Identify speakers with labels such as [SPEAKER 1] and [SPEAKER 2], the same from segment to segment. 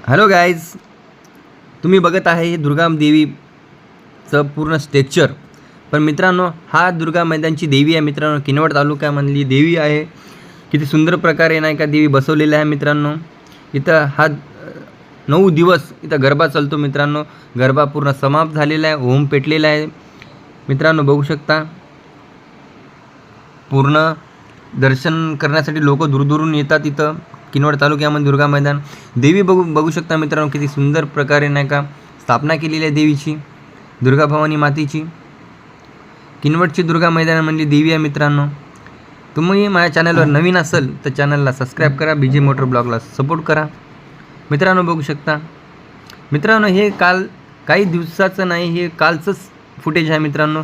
[SPEAKER 1] Hello guys, तुम्ही बघत आहे हे दुर्गा देवीचं पूर्ण स्ट्रक्चर. पण मित्रांनो, हा दुर्गा मैदानची देवी आहे मित्रांनो, किनवट तालुक्यामधली देवी आहे. किती सुंदर प्रकारे नाही का देवी बसवलेली आहे मित्रांनो. इथं हा 9 दिवस इथं गरबा चालतो मित्रांनो. गरबा पूर्ण समाप्त झालेला आहे, होम पेटलेला आहे मित्रांनो. बघू शकता, पूर्ण दर्शन करण्यासाठी लोक दूरदूरून येतात. इथं किनवट तालुक्यामध्ये दुर्गा मैदान देवी बघू शकता मित्रांनो. किती सुंदर प्रकारे नाही का स्थापना केलेली आहे देवीची, दुर्गा भवानी मातेची. किनवटची दुर्गा मैदानामधली देवी आहे मित्रांनो. तुम्ही माझ्या चॅनलवर नवीन असेल तर चॅनलला सबस्क्राईब करा, BJ मोटर ब्लॉगला सपोर्ट करा मित्रांनो. बघू शकता मित्रांनो, हे काल काही दिवसाचं नाही, हे कालचंच फुटेज आहे मित्रांनो.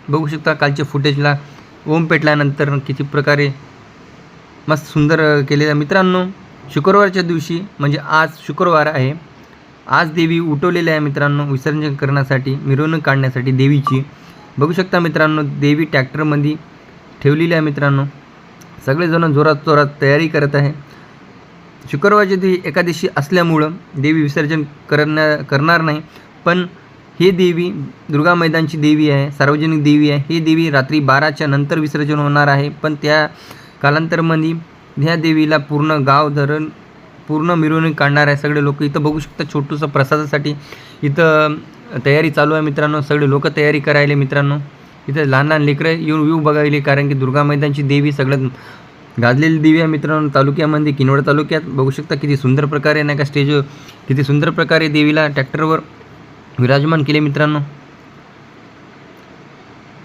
[SPEAKER 1] बघू शकता कालच्या फुटेजला ओम पेटल्यानंतर किती प्रकारे मस्त सुंदर केलेलं आहे मित्रांनो. शुक्रवारच्या दिवशी म्हणजे आज शुक्रवार आहे, आज देवी उठवलेली आहे मित्रांनो विसर्जन करण्यासाठी, मिरवणूक काढण्यासाठी देवीची. बघू शकता मित्रांनो, देवी ट्रॅक्टरमध्ये ठेवलेली आहे मित्रांनो. सगळेजण जोरात तयारी करत आहे. शुक्रवारच्या दिवशी एकादशी असल्यामुळं देवी विसर्जन करणार नाही. पण हे देवी दुर्गा मैदानची देवी आहे, सार्वजनिक देवी आहे. ही देवी रात्री 12च्या नंतर विसर्जन होणार आहे. पण त्या कालांतरामध्ये ह्या देवीला पूर्ण गाव धरण पूर्ण मिरवणूक काढणार आहे सगळे लोक. इथं बघू शकता छोटूसं प्रसादासाठी इथं तयारी चालू आहे मित्रांनो. सगळे लोक तयारी करायले मित्रांनो. इथं लहान लहान लेकरं येऊन बघायले, कारण की दुर्गा मैदानची देवी सगळ्यात गाजलेली देवी आहे मित्रांनो तालुक्यामध्ये, किनवट तालुक्यात. बघू शकता किती सुंदर प्रकारे नाही का स्टेज, किती सुंदर प्रकारे देवीला ट्रॅक्टरवर विराजमान केले मित्रांनो.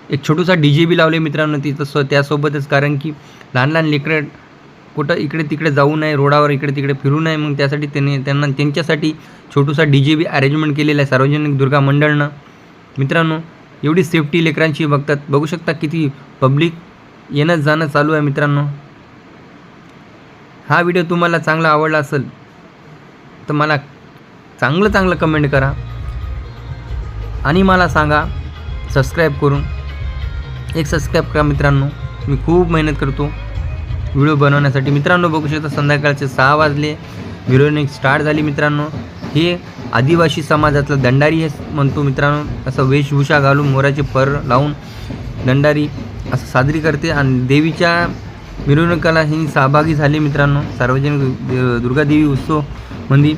[SPEAKER 1] एक छोटूसा DJ बी लावले मित्रांनो तिथं त्यासोबतच, कारण की लहान लहान लेकरं कुठं इकडे तिकडे जाऊ नये, रोडावर इकडे तिकडे फिरू नये. मग त्यासाठी त्यांच्यासाठी छोटूसा DJ बी अरेंजमेंट केलेला आहे सार्वजनिक दुर्गा मंडळनं मित्रांनो. एवढी सेफ्टी लेकरांची बघतात. बघू शकता किती पब्लिक येणं जाणं चालू आहे मित्रांनो. हा व्हिडिओ तुम्हाला चांगला आवडला असेल तर मला चांगलं कमेंट करा आणि मला सांगा सबस्क्राईब करून. एक सबस्क्राईब करा मित्रांनो. मी खूप मेहनत करतो व्हिडिओ बनवण्यासाठी मित्रांनो. बघू शकता संध्याकाळचे 6 वाजले, मिरवणूक स्टार्ट झाली मित्रांनो. हे आदिवासी समाजातला दंडारी हे म्हणतो मित्रांनो. असं वेशभूषा घालून मोराचे पर लावून दंडारी असं साजरी करते आणि देवीच्या मिरवणुकीला ही सहभागी झाले मित्रांनो सार्वजनिक दुर्गा देवी उत्सवमध्ये.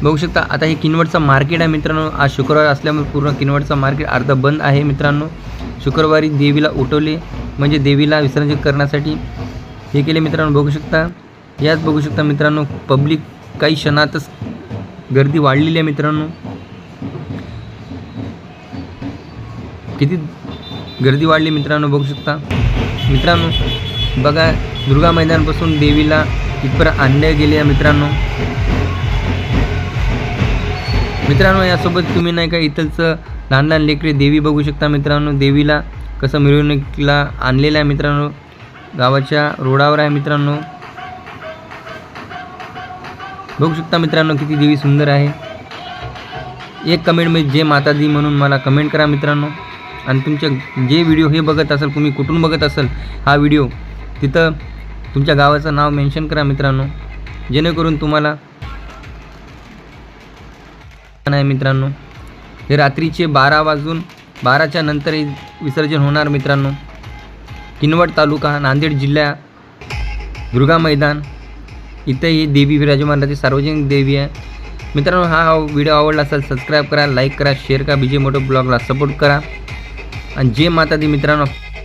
[SPEAKER 1] बघू शकता आता हे किनवटचं मार्केट आहे मित्रांनो. आज शुक्रवार असल्यामुळे पूर्ण किनवटचं मार्केट अर्धा बंद आहे मित्रांनो. शुक्रवारी देवीला उठवले म्हणजे देवीला विसर्जन करण्यासाठी हे केले मित्रांनो. बघू शकता, यात बघू शकता मित्रांनो, पब्लिक काही क्षणातच गर्दी वाढलेली आहे मित्रांनो. किती गर्दी वाढली मित्रांनो. बघू शकता मित्रांनो. बघा दुर्गा मैदानापासून देवीला इथपर्यंत आणले गेले आहे मित्रांनो. यासोबत तुम्ही नाही का इथलचं लहान लहान लेकरे देवी बघू शकता मित्रांनो. देवीला कसं मिरवणुकीला आणलेलं आहे मित्रांनो. गावाच्या रोडावर आहे मित्रांनो. बघू शकता मित्रांनो किती देवी सुंदर आहे. एक कमेंटमध्ये जय माता दी म्हणून मला कमेंट करा मित्रांनो. आणि तुमच्या जे व्हिडिओ हे बघत असाल, तुम्ही कुठून बघत असाल हा व्हिडिओ, तिथं तुमच्या गावाचं नाव मेन्शन करा मित्रांनो, जेणेकरून तुम्हाला आहे मित्रांनो. हे रात्रीचे 12च्या नंतर विसर्जन होणार मित्रांनो. किनवट तालुका, नांदेड जिल्हा, दुर्गा मैदान. इथं ही देवी विराजमान राहते, सार्वजनिक देवी आहे मित्रांनो. हा व्हिडिओ आवडला असेल सबस्क्राईब करा, लाईक करा, शेअर करा, BJ मोटर ब्लॉगला सपोर्ट करा आणि जय माता दी मित्रांनो.